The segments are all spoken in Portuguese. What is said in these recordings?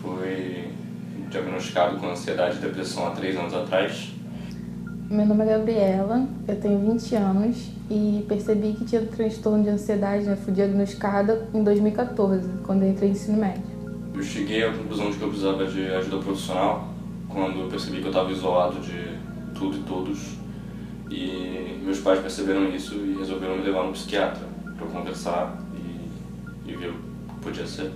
fui diagnosticado com ansiedade e depressão há 3 anos atrás. Meu nome é Gabriela, eu tenho 20 anos e percebi que tinha transtorno de ansiedade, fui diagnosticada em 2014, quando eu entrei no ensino médio. Eu cheguei à conclusão de que eu precisava de ajuda profissional quando eu percebi que eu estava isolado de tudo e todos. E meus pais perceberam isso e resolveram me levar no psiquiatra para eu conversar e ver o que podia ser.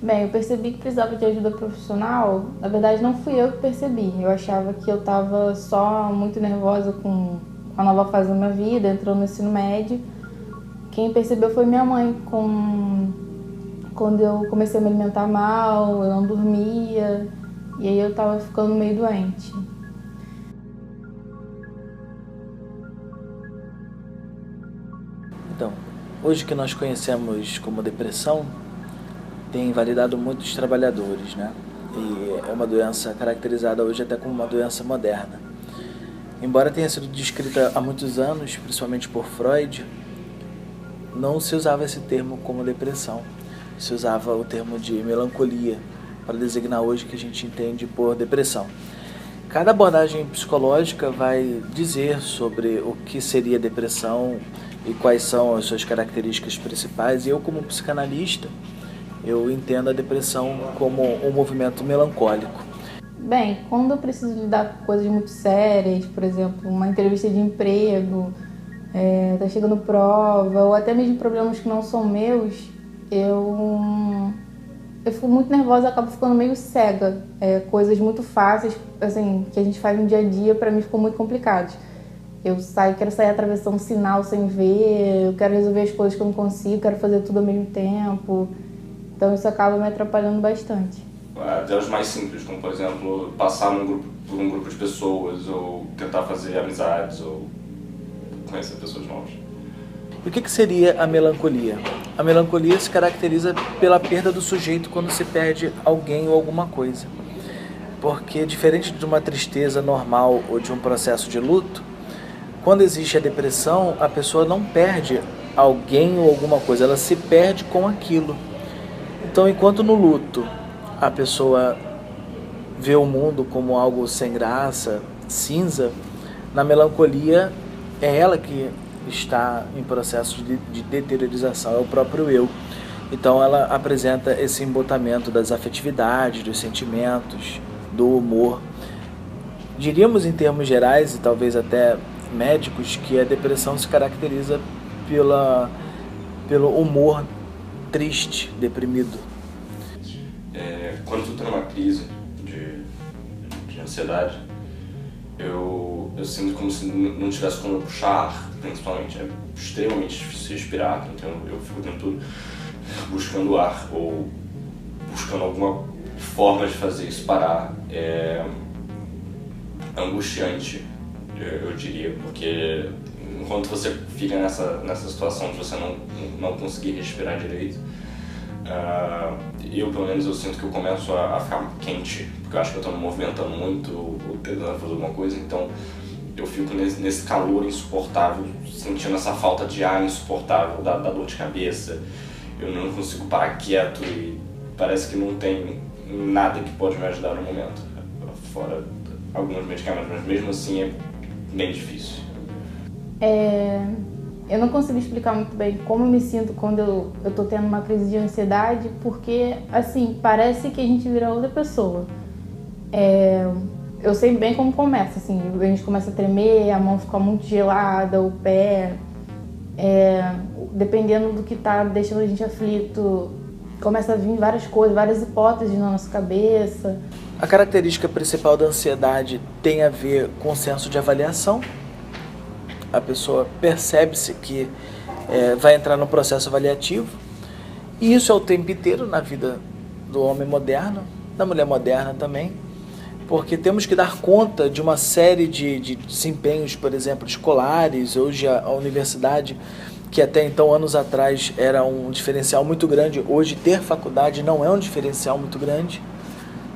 Bem, eu percebi que precisava de ajuda profissional. Na verdade, não fui eu que percebi. Eu achava que eu estava só muito nervosa com a nova fase da minha vida, entrando no ensino médio. Quem percebeu foi minha mãe, quando eu comecei a me alimentar mal, eu não dormia, e aí eu estava ficando meio doente. Então, hoje que nós conhecemos como depressão, tem invalidado muitos trabalhadores, né? E é uma doença caracterizada hoje até como uma doença moderna. Embora tenha sido descrita há muitos anos, principalmente por Freud, não se usava esse termo como depressão. Se usava o termo de melancolia para designar hoje o que a gente entende por depressão. Cada abordagem psicológica vai dizer sobre o que seria depressão e quais são as suas características principais. E eu, como psicanalista, eu entendo a depressão como um movimento melancólico. Bem, quando eu preciso lidar com coisas muito sérias, por exemplo, uma entrevista de emprego, tá chegando prova, ou até mesmo problemas que não são meus, eu fico muito nervosa, acabo ficando meio cega. Coisas muito fáceis, assim, que a gente faz no dia a dia, para mim ficou muito complicado. Quero sair atravessando sinal sem ver, eu quero resolver as coisas que eu não consigo, quero fazer tudo ao mesmo tempo. Então isso acaba me atrapalhando bastante. Até os mais simples, como por exemplo, passar por um grupo de pessoas, ou tentar fazer amizades, ou conhecer pessoas novas. E o que seria a melancolia? A melancolia se caracteriza pela perda do sujeito quando se perde alguém ou alguma coisa. Porque, diferente de uma tristeza normal ou de um processo de luto, quando existe a depressão, a pessoa não perde alguém ou alguma coisa, ela se perde com aquilo. Então, enquanto no luto a pessoa vê o mundo como algo sem graça, cinza, na melancolia é ela que está em processo de deteriorização, é o próprio eu. Então ela apresenta esse embotamento das afetividades, dos sentimentos, do humor. Diríamos em termos gerais e talvez até médicos que a depressão se caracteriza pelo humor triste, deprimido. Quando eu estou numa crise de ansiedade, eu sinto como se não tivesse como eu puxar ar, principalmente. É extremamente difícil respirar, então eu fico o tempo todo buscando ar ou buscando alguma forma de fazer isso parar. É angustiante, eu diria, porque enquanto você fica nessa situação de você não conseguir respirar direito, eu pelo menos eu sinto que eu começo a ficar quente, porque eu acho que eu estou me movimentando muito ou tentando fazer alguma coisa, então eu fico nesse calor insuportável, sentindo essa falta de ar insuportável, da dor de cabeça. Eu não consigo parar quieto e parece que não tem nada que pode me ajudar no momento, fora alguns medicamentos, mas mesmo assim é bem difícil. Eu não consigo explicar muito bem como eu me sinto quando eu tô tendo uma crise de ansiedade, porque, assim, parece que a gente vira outra pessoa. Eu sei bem como começa, assim, a gente começa a tremer, a mão fica muito gelada, o pé, dependendo do que tá deixando a gente aflito, começa a vir várias coisas, várias hipóteses na nossa cabeça. A característica principal da ansiedade tem a ver com o senso de avaliação. A pessoa percebe-se que vai entrar no processo avaliativo, e isso é o tempo inteiro na vida do homem moderno, da mulher moderna também, porque temos que dar conta de uma série de desempenhos, por exemplo, escolares. Hoje a universidade, que até então, anos atrás, era um diferencial muito grande, hoje ter faculdade não é um diferencial muito grande.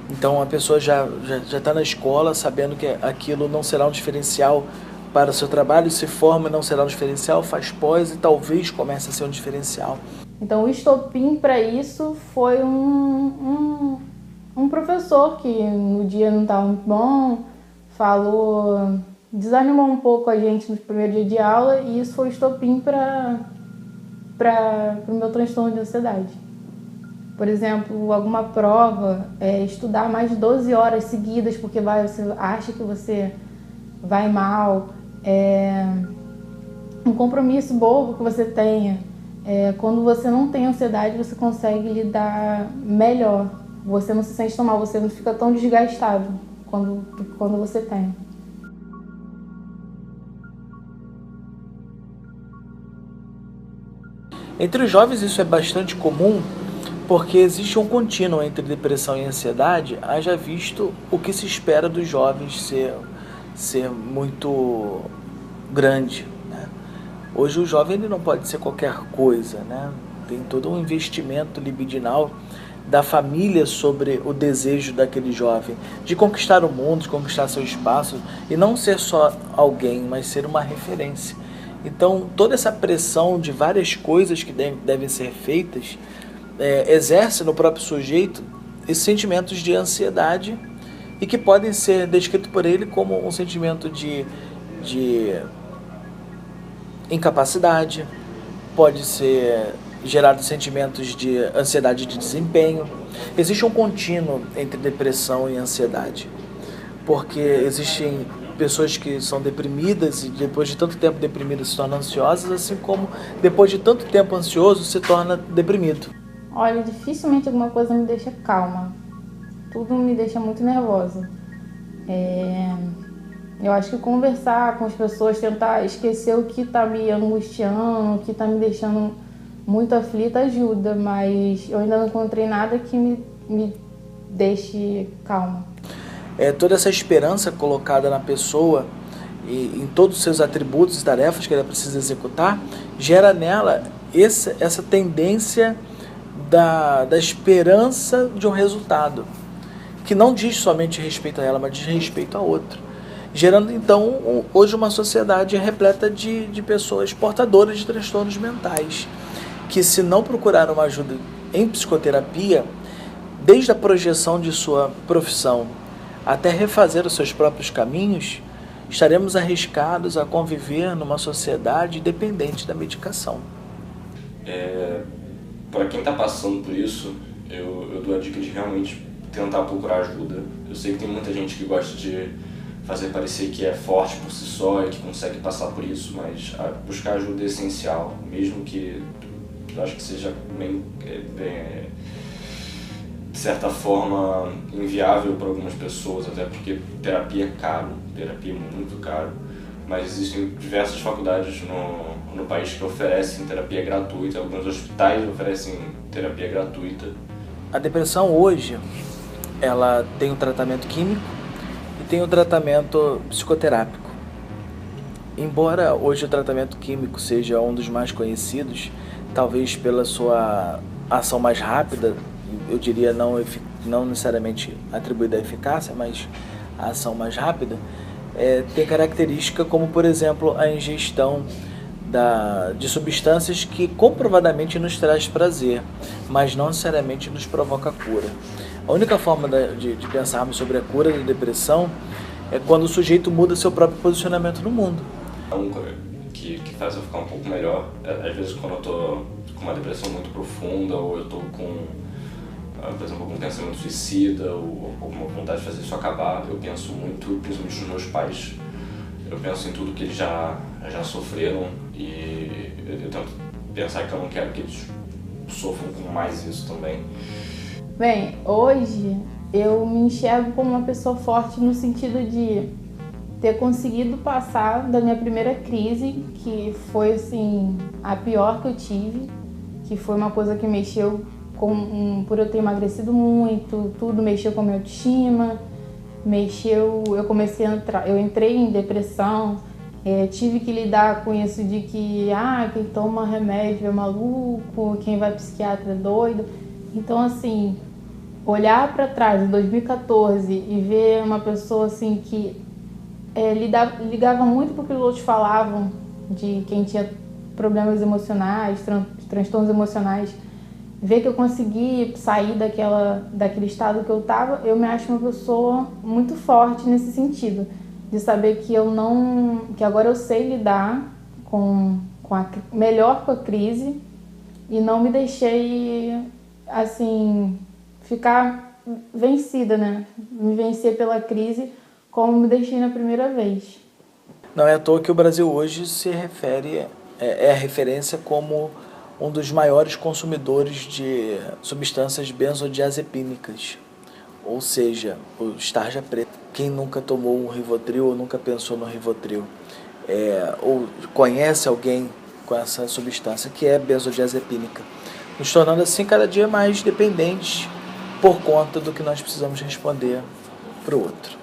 Então a pessoa já está na escola sabendo que aquilo não será um diferencial para o seu trabalho, se forma e não será um diferencial, faz pós e talvez comece a ser um diferencial. Então o estopim para isso foi um professor que no dia não estava muito bom, desanimou um pouco a gente no primeiro dia de aula, e isso foi estopim para o meu transtorno de ansiedade. Por exemplo, alguma prova, estudar mais de 12 horas seguidas porque você acha que você vai mal, um compromisso bobo que você tenha. Quando você não tem ansiedade, você consegue lidar melhor. Você não se sente tão mal, você não fica tão desgastado quando você tem. Entre os jovens isso é bastante comum, porque existe um contínuo entre depressão e ansiedade, haja visto o que se espera dos jovens ser muito grande, né? Hoje o jovem ele não pode ser qualquer coisa, né? Tem todo um investimento libidinal da família sobre o desejo daquele jovem de conquistar o mundo, de conquistar seu espaço, e não ser só alguém, mas ser uma referência. Então toda essa pressão de várias coisas que devem ser feitas exerce no próprio sujeito esses sentimentos de ansiedade, e que podem ser descritos por ele como um sentimento de incapacidade, pode ser gerado sentimentos de ansiedade de desempenho. Existe um contínuo entre depressão e ansiedade, porque existem pessoas que são deprimidas e depois de tanto tempo deprimidas se tornam ansiosas, assim como depois de tanto tempo ansioso se torna deprimido. Olha, dificilmente alguma coisa me deixa calma. Tudo me deixa muito nervosa. Eu acho que conversar com as pessoas, tentar esquecer o que está me angustiando, o que está me deixando muito aflita ajuda, mas eu ainda não encontrei nada que me deixe calma. Toda essa esperança colocada na pessoa e em todos os seus atributos e tarefas que ela precisa executar, gera nela essa tendência da esperança de um resultado, que não diz somente respeito a ela, mas diz respeito a outro. Gerando, então, hoje uma sociedade repleta de pessoas portadoras de transtornos mentais, que se não procurar uma ajuda em psicoterapia, desde a projeção de sua profissão até refazer os seus próprios caminhos, estaremos arriscados a conviver numa sociedade dependente da medicação. Para quem está passando por isso, eu dou a dica de realmente tentar procurar ajuda. Eu sei que tem muita gente que gosta de fazer parecer que é forte por si só e que consegue passar por isso, mas buscar ajuda é essencial, mesmo que eu acho que seja bem, de certa forma, inviável para algumas pessoas, até porque terapia é caro, terapia é muito caro, mas existem diversas faculdades no país que oferecem terapia gratuita, alguns hospitais oferecem terapia gratuita. A depressão hoje, ela tem um tratamento químico e tem um tratamento psicoterápico. Embora hoje o tratamento químico seja um dos mais conhecidos, talvez pela sua ação mais rápida, eu diria não necessariamente atribuída à eficácia, mas a ação mais rápida, tem característica como, por exemplo, a ingestão de substâncias que comprovadamente nos traz prazer, mas não necessariamente nos provoca cura. A única forma de pensarmos sobre a cura da depressão é quando o sujeito muda seu próprio posicionamento no mundo. Que faz eu ficar um pouco melhor, às vezes quando eu tô com uma depressão muito profunda, ou eu tô com, por exemplo, algum pensamento suicida, ou alguma vontade de fazer isso acabar, eu penso muito, principalmente nos meus pais. Eu penso em tudo que eles já sofreram, e eu tento pensar que eu não quero que eles sofram com mais isso também. Bem, hoje eu me enxergo como uma pessoa forte no sentido de ter conseguido passar da minha primeira crise, que foi assim a pior que eu tive, que foi uma coisa que mexeu por eu ter emagrecido muito, tudo mexeu com a minha autoestima, eu entrei em depressão, tive que lidar com isso de que quem toma remédio é maluco, quem vai psiquiatra é doido. Então assim, olhar para trás em 2014 e ver uma pessoa assim que ligava muito para o que os outros falavam de quem tinha problemas emocionais, transtornos emocionais, ver que eu consegui sair daquele estado que eu estava, eu me acho uma pessoa muito forte nesse sentido, de saber que agora eu sei lidar melhor com a crise e não me deixei, assim, ficar vencida, né? Me vencer pela crise como me deixei na primeira vez. Não é à toa que o Brasil hoje se refere, é a referência como um dos maiores consumidores de substâncias benzodiazepínicas, ou seja, o tarja preta. Quem nunca tomou um Rivotril ou nunca pensou no Rivotril, ou conhece alguém com essa substância que é benzodiazepínica, nos tornando assim cada dia mais dependentes por conta do que nós precisamos responder para o outro.